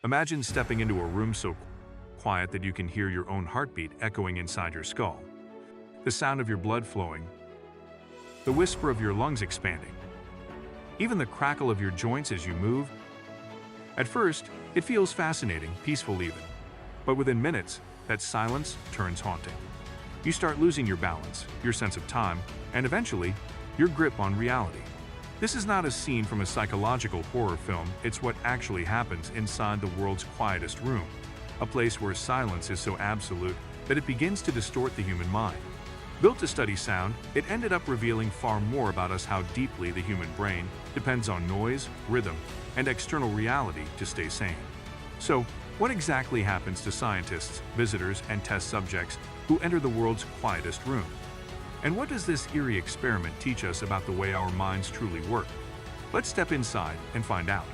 Imagine stepping into a room so quiet that you can hear your own heartbeat echoing inside your skull, the sound of your blood flowing, the whisper of your lungs expanding, even the crackle of your joints as you move. At first, it feels fascinating, peaceful even. But within minutes, that silence turns haunting. You start losing your balance, your sense of time, and eventually, your grip on reality. This is not a scene from a psychological horror film, it's what actually happens inside the world's quietest room, a place where silence is so absolute that it begins to distort the human mind. Built to study sound, it ended up revealing far more about us, how deeply the human brain depends on noise, rhythm, and external reality to stay sane. So, what exactly happens to scientists, visitors, and test subjects who enter the world's quietest room? And what does this eerie experiment teach us about the way our minds truly work? Let's step inside and find out.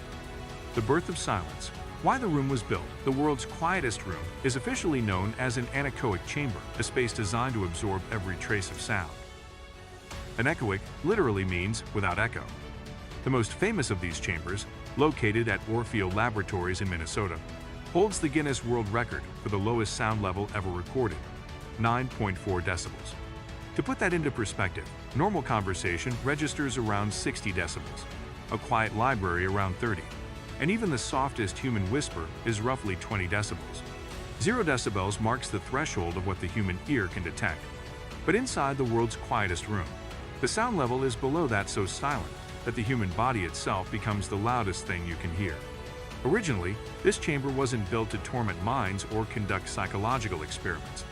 The birth of silence. Why the room was built. The world's quietest room is officially known as an anechoic chamber, a space designed to absorb every trace of sound. Anechoic literally means without echo. The most famous of these chambers, located at Orfeo Laboratories in Minnesota, holds the Guinness World Record for the lowest sound level ever recorded, 9.4 decibels. To put that into perspective, normal conversation registers around 60 decibels, a quiet library around 30, and even the softest human whisper is roughly 20 decibels. 0 decibels marks the threshold of what the human ear can detect. But inside the world's quietest room, the sound level is below that, so silent that the human body itself becomes the loudest thing you can hear. Originally, this chamber wasn't built to torment minds or conduct psychological experiments.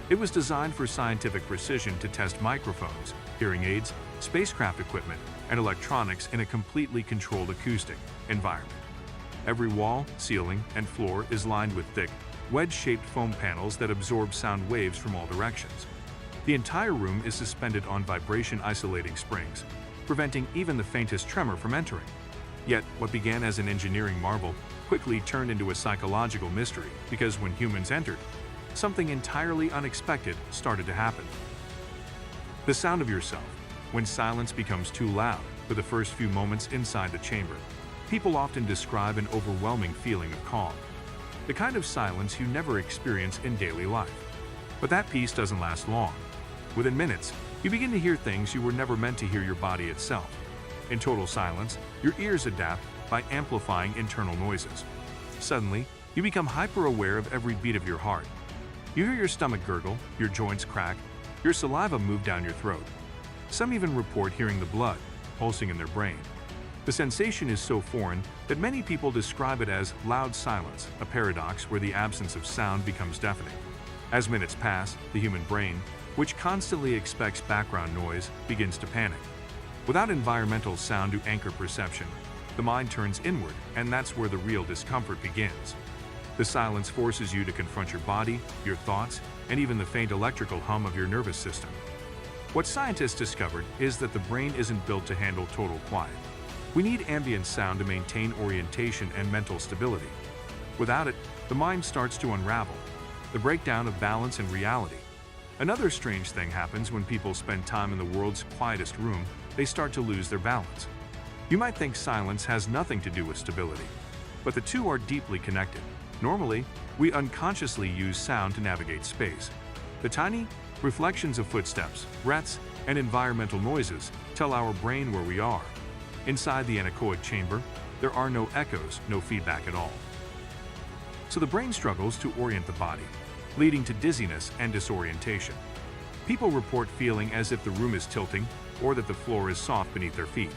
It was designed for scientific precision, to test microphones, hearing aids, spacecraft equipment, and electronics in a completely controlled acoustic environment. Every wall, ceiling, and floor is lined with thick, wedge-shaped foam panels that absorb sound waves from all directions. The entire room is suspended on vibration-isolating springs, preventing even the faintest tremor from entering. Yet, what began as an engineering marvel quickly turned into a psychological mystery, because when humans entered, something entirely unexpected started to happen. The sound of yourself. When silence becomes too loud for the first few moments inside the chamber, people often describe an overwhelming feeling of calm, the kind of silence you never experience in daily life. But that peace doesn't last long. Within minutes, you begin to hear things you were never meant to hear, your body itself. In total silence, your ears adapt by amplifying internal noises. Suddenly, you become hyper-aware of every beat of your heart. You hear your stomach gurgle, your joints crack, your saliva move down your throat. Some even report hearing the blood pulsing in their brain. The sensation is so foreign that many people describe it as loud silence, a paradox where the absence of sound becomes deafening. As minutes pass, the human brain, which constantly expects background noise, begins to panic. Without environmental sound to anchor perception, the mind turns inward, and that's where the real discomfort begins. The silence forces you to confront your body, your thoughts, and even the faint electrical hum of your nervous system. What scientists discovered is that the brain isn't built to handle total quiet. We need ambient sound to maintain orientation and mental stability. Without it, the mind starts to unravel, the breakdown of balance and reality. Another strange thing happens when people spend time in the world's quietest room. They start to lose their balance. You might think silence has nothing to do with stability, but the two are deeply connected. Normally, we unconsciously use sound to navigate space. The tiny reflections of footsteps, breaths, and environmental noises tell our brain where we are. Inside the anechoic chamber, there are no echoes, no feedback at all. So the brain struggles to orient the body, leading to dizziness and disorientation. People report feeling as if the room is tilting or that the floor is soft beneath their feet.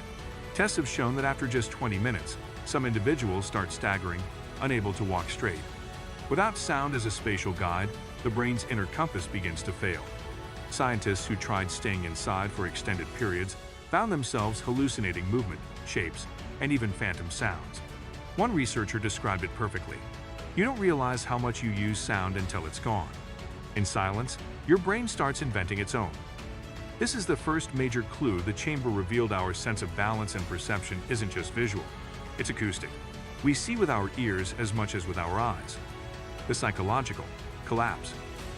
Tests have shown that after just 20 minutes, some individuals start staggering, unable to walk straight. Without sound as a spatial guide, the brain's inner compass begins to fail. Scientists who tried staying inside for extended periods found themselves hallucinating movement, shapes, and even phantom sounds. One researcher described it perfectly. You don't realize how much you use sound until it's gone. In silence, your brain starts inventing its own. This is the first major clue the chamber revealed. Our sense of balance and perception isn't just visual, it's acoustic. We see with our ears as much as with our eyes. The psychological collapse.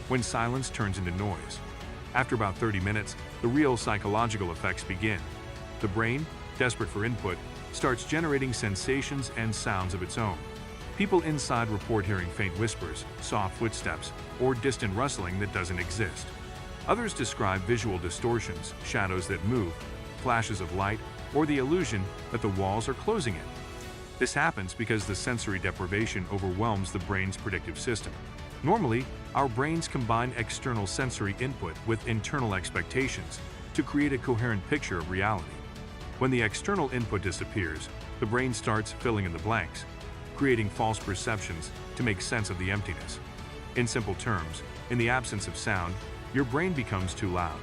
When silence turns into noise. After about 30 minutes, the real psychological effects begin. The brain, desperate for input, starts generating sensations and sounds of its own. People inside report hearing faint whispers, soft footsteps, or distant rustling that doesn't exist. Others describe visual distortions, shadows that move, flashes of light, or the illusion that the walls are closing in. This happens because the sensory deprivation overwhelms the brain's predictive system. Normally, our brains combine external sensory input with internal expectations to create a coherent picture of reality. When the external input disappears, the brain starts filling in the blanks, creating false perceptions to make sense of the emptiness. In simple terms, in the absence of sound, your brain becomes too loud.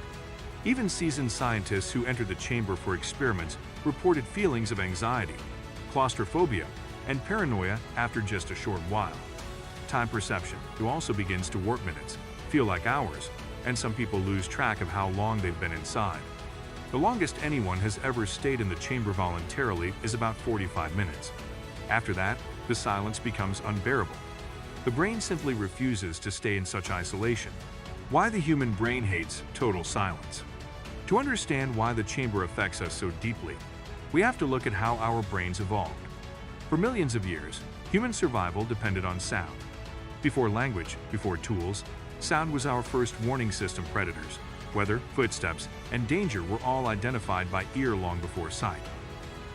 Even seasoned scientists who entered the chamber for experiments reported feelings of anxiety, claustrophobia, and paranoia after just a short while. Time perception also begins to warp minutes, feel like hours, and some people lose track of how long they've been inside. The longest anyone has ever stayed in the chamber voluntarily is about 45 minutes. After that, the silence becomes unbearable. The brain simply refuses to stay in such isolation. Why the human brain hates total silence. To understand why the chamber affects us so deeply, we have to look at how our brains evolved. For millions of years, human survival depended on sound. Before language, before tools, sound was our first warning system. Predators, weather, footsteps, and danger were all identified by ear long before sight.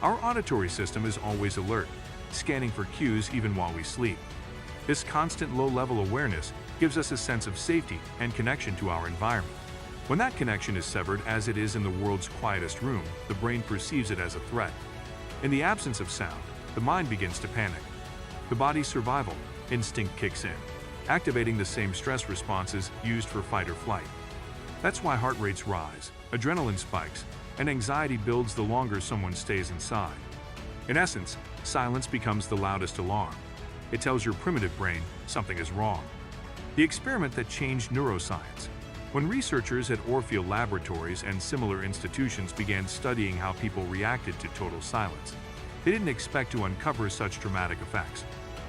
Our auditory system is always alert, scanning for cues even while we sleep. This constant low-level awareness gives us a sense of safety and connection to our environment. When that connection is severed, as it is in the world's quietest room, the brain perceives it as a threat. In the absence of sound, the mind begins to panic. The body's survival instinct kicks in, activating the same stress responses used for fight or flight. That's why heart rates rise, adrenaline spikes, and anxiety builds the longer someone stays inside. In essence, silence becomes the loudest alarm. It tells your primitive brain something is wrong. The experiment that changed neuroscience. When researchers at Orfield Laboratories and similar institutions began studying how people reacted to total silence, they didn't expect to uncover such dramatic effects.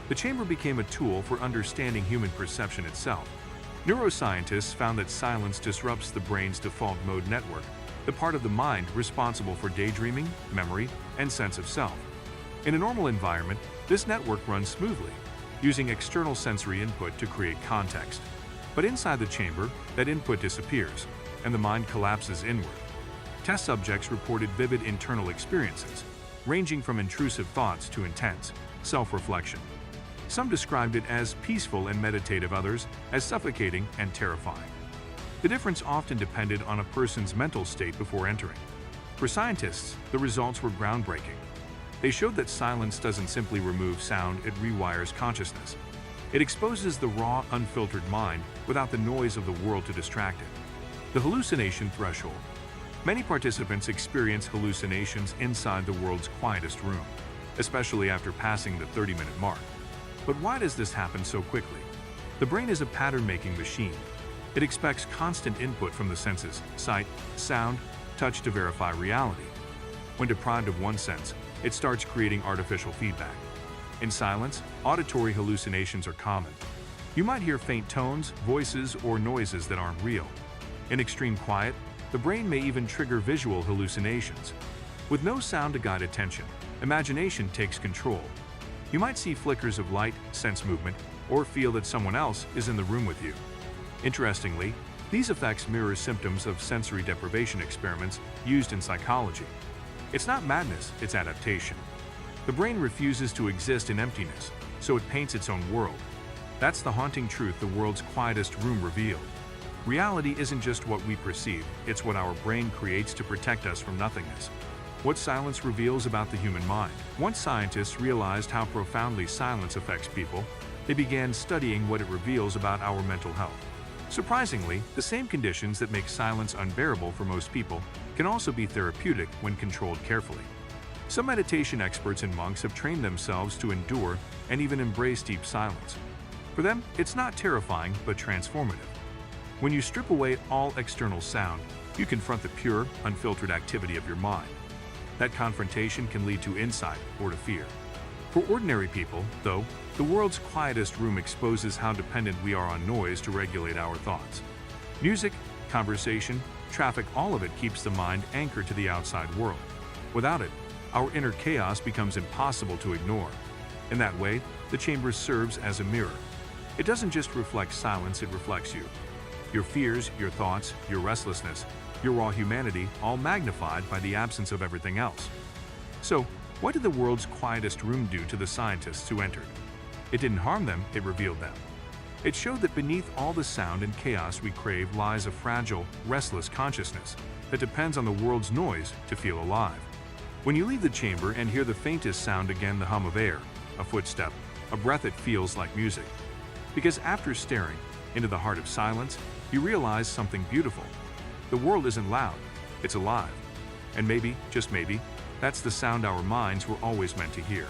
The chamber became a tool for understanding human perception itself. Neuroscientists found that silence disrupts the brain's default mode network, the part of the mind responsible for daydreaming, memory, and sense of self. In a normal environment, this network runs smoothly, using external sensory input to create context. But inside the chamber, that input disappears, and the mind collapses inward. Test subjects reported vivid internal experiences, ranging from intrusive thoughts to intense self-reflection. Some described it as peaceful and meditative, others as suffocating and terrifying. The difference often depended on a person's mental state before entering. For scientists, the results were groundbreaking. They showed that silence doesn't simply remove sound, it rewires consciousness. It exposes the raw, unfiltered mind without the noise of the world to distract it. The hallucination threshold. Many participants experience hallucinations inside the world's quietest room, especially after passing the 30-minute mark. But why does this happen so quickly? The brain is a pattern-making machine. It expects constant input from the senses, sight, sound, touch to verify reality. When deprived of one sense, it starts creating artificial feedback. In silence, auditory hallucinations are common. You might hear faint tones, voices, or noises that aren't real. In extreme quiet, the brain may even trigger visual hallucinations. With no sound to guide attention, imagination takes control. You might see flickers of light, sense movement, or feel that someone else is in the room with you. Interestingly, these effects mirror symptoms of sensory deprivation experiments used in psychology. It's not madness, it's adaptation. The brain refuses to exist in emptiness, so it paints its own world. That's the haunting truth the world's quietest room revealed. Reality isn't just what we perceive, it's what our brain creates to protect us from nothingness. What silence reveals about the human mind. Once scientists realized how profoundly silence affects people, they began studying what it reveals about our mental health. Surprisingly, the same conditions that make silence unbearable for most people can also be therapeutic when controlled carefully. Some meditation experts and monks have trained themselves to endure and even embrace deep silence. For them, it's not terrifying but transformative. When you strip away all external sound, you confront the pure, unfiltered activity of your mind. That confrontation can lead to insight or to fear. For ordinary people, though, the world's quietest room exposes how dependent we are on noise to regulate our thoughts. Music, conversation, traffic, all of it keeps the mind anchored to the outside world. Without it, our inner chaos becomes impossible to ignore. In that way, The chamber serves as a mirror. It doesn't just reflect silence, it reflects you. Your fears, your thoughts, your restlessness, your raw humanity, all magnified by the absence of everything else. So, what did the world's quietest room do to the scientists who entered? It didn't harm them, it revealed them. It showed that beneath all the sound and chaos we crave lies a fragile, restless consciousness that depends on the world's noise to feel alive. When you leave the chamber and hear the faintest sound again, the hum of air, a footstep, a breath, it feels like music. Because after staring into the heart of silence, you realize something beautiful. The world isn't loud, it's alive. And maybe, just maybe, that's the sound our minds were always meant to hear.